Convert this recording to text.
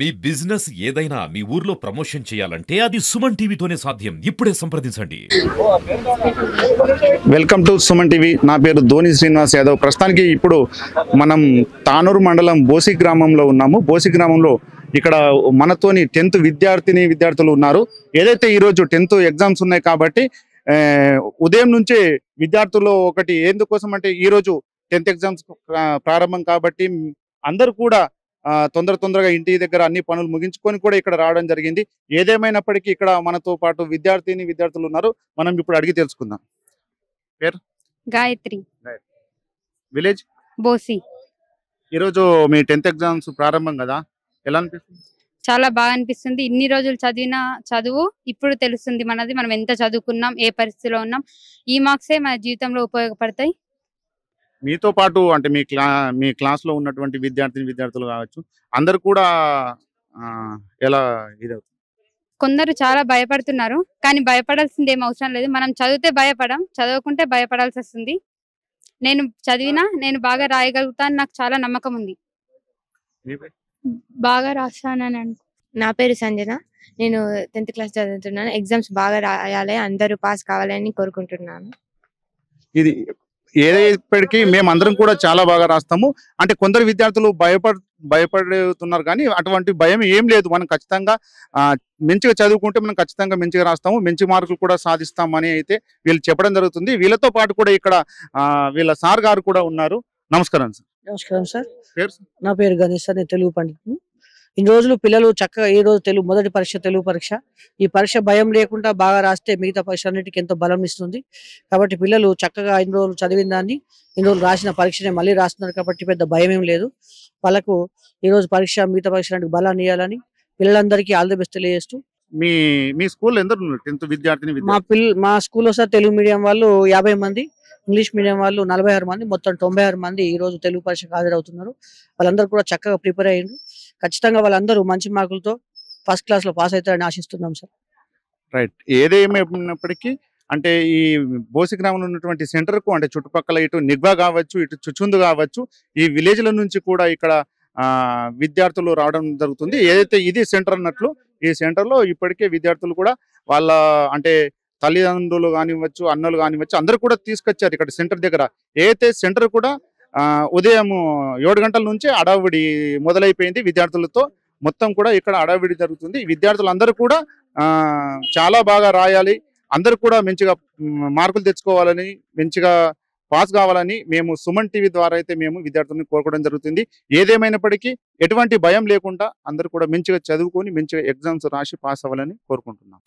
మీ business ఏదైనా మీ ఊర్లో promotion చేయాలంటే అది సుమన్ టీవీతోనే సాధ్యం. ఇప్పుడే సంప్రదించండి. Welcome to Suman TV. నా పేరు ధోని శ్రీనివాస్ యాదవ్. ప్రస్తుతానికి ఇప్పుడు మనం తానూరు మండలం బోసి గ్రామంలో ఉన్నాము. బోసి గ్రామంలో ఇక్కడ మనతోని 10th విద్యార్థులు ఉన్నారు. ఏదైతే ఈరోజు 10th ఎగ్జామ్స్ ఉన్నాయి కాబట్టి ఉదయం నుంచే విద్యార్థులు ఒకటి ఎందుకోసం అంటే ఈరోజు 10th ఎగ్జామ్స్ ప్రారంభం కాబట్టి అందరూ కూడా తొందరగా ఇంటి దగ్గర అన్ని పనులు ముగించుకొని కూడా ఇక్కడ రావడం జరిగింది. ఏదేమైనప్పటికీ ఇక్కడ మనతో పాటు విద్యార్థులు ఉన్నారు. మనం ఇప్పుడు అడిగి తెలుసుకుందాం. పేరు గాయత్రి, విలేజ్ బోసి. ఈరోజు మీ 10th ఎగ్జామ్స్ ప్రారంభం కదా, ఎలా అనిపిస్తుంది? చాలా బాగా అనిపిస్తుంది. ఇన్ని రోజులు చదివిన చదువు ఇప్పుడు తెలుస్తుంది మనం ఎంత చదువుకున్నాం, ఏ పరిస్థితిలో ఉన్నాం. ఈ మార్క్సే మన జీవితంలో ఉపయోగపడతాయి. మీతో పాటు అంటే మీ క్లాస్ లో ఉన్నటువంటి విద్యార్థులు కావచ్చు, అందరు కూడా ఎలా ఇదవుతుంది? కొందరు చాలా భయపడుతున్నారు, కానీ భయపడాల్సింది ఏం అవసరం లేదు. మనం చదివితే భయపడం, చదవకుంటే భయపడాల్సి వస్తుంది. నేను బాగా రాయగలుగుతాను, నాకు చాలా నమ్మకం ఉంది. బాగా రాస్తానని అనుకో. నా పేరు సంజన, నేను 10th క్లాస్ చదువుతున్నాను. ఎగ్జామ్స్ బాగా రాయాలి, అందరూ పాస్ కావాలని కోరుకుంటున్నాను. ఇది ఏదైప్పటికీ మేమందరం కూడా చాలా బాగా రాస్తాము. అంటే కొందరు విద్యార్థులు భయపడుతున్నారు, కానీ అటువంటి భయం ఏం లేదు. మనం ఖచ్చితంగా మంచిగా చదువుకుంటే మనం ఖచ్చితంగా మంచిగా రాస్తాము, మంచి మార్కులు కూడా సాధిస్తామని అయితే వీళ్ళు చెప్పడం జరుగుతుంది. వీళ్ళతో పాటు కూడా ఇక్కడ వీళ్ళ సార్ గారు కూడా ఉన్నారు. నమస్కారం సార్. నమస్కారం సార్. పేరు? నా పేరు గణేష్ సార్. నేను తెలుగు పండితుడు. ఇన్ని రోజులు పిల్లలు చక్కగా ఈ రోజు మొదటి పరీక్ష తెలుగు పరీక్ష. ఈ పరీక్ష భయం లేకుండా బాగా రాస్తే మిగతా పరీక్ష అన్నిటికీ ఎంతో బలం ఇస్తుంది. కాబట్టి పిల్లలు చక్కగా ఇన్ని రోజులు చదివిన దాన్ని ఇన్ని రోజులు రాసిన పరీక్షనే మళ్ళీ రాస్తున్నారు కాబట్టి పెద్ద భయం ఏం లేదు. వాళ్ళకు ఈ రోజు పరీక్ష మిగతా పరీక్ష బలాన్ని ఇవ్వాలని పిల్లలందరికీ ఆల్ ది బెస్ట్ తెలియజేస్తూ. మీ స్కూల్ ఎందరు 10th విద్యార్థిని? మా స్కూల్లో సార్ తెలుగు మీడియం వాళ్ళు 50 మంది, ఇంగ్లీష్ మీడియం వాళ్ళు 46 మంది, మొత్తం 96 మంది ఈ రోజు తెలుగు పరీక్షకు హాజరవుతున్నారు. వాళ్ళందరూ కూడా చక్కగా ప్రిపేర్ అయ్యారు. ఖచ్చితంగా వాళ్ళందరూ మంచి మార్కులతో ఫస్ట్ క్లాస్ లో పాస్ అవుతారని ఆశిస్తున్నాం సార్. రైట్. ఏదేమైనప్పటికీ అంటే ఈ బోసి గ్రామంలో ఉన్నటువంటి సెంటర్ కు అంటే చుట్టుపక్కల ఇటు నిగ్వా కావచ్చు, ఇటు చుచుందు కావచ్చు, ఈ విలేజ్ల నుంచి కూడా ఇక్కడ విద్యార్థులు రావడం జరుగుతుంది. ఏదైతే ఇది సెంటర్ అన్నట్లు ఈ సెంటర్ లో ఇప్పటికే విద్యార్థులు కూడా వాళ్ళ అంటే తల్లిదండ్రులు కానివ్వచ్చు, అన్నలు కానివ్వచ్చు, అందరూ కూడా తీసుకొచ్చారు ఇక్కడ సెంటర్ దగ్గర. ఏదైతే సెంటర్ కూడా ఉదయం 7 గంటల నుంచి అడావిడి మొదలైపోయింది విద్యార్థులతో. మొత్తం కూడా ఇక్కడ అడావిడి జరుగుతుంది. విద్యార్థులందరూ కూడా చాలా బాగా రాయాలి, అందరూ కూడా మంచిగా మార్కులు తెచ్చుకోవాలని, మంచిగా పాస్ కావాలని మేము సుమన్ టీవీ ద్వారా అయితే మేము విద్యార్థులను కోరుకోవడం జరుగుతుంది. ఏదేమైనప్పటికీ ఎటువంటి భయం లేకుండా అందరూ కూడా మంచిగా చదువుకొని మంచిగా ఎగ్జామ్స్ రాసి పాస్ అవ్వాలని కోరుకుంటున్నాం.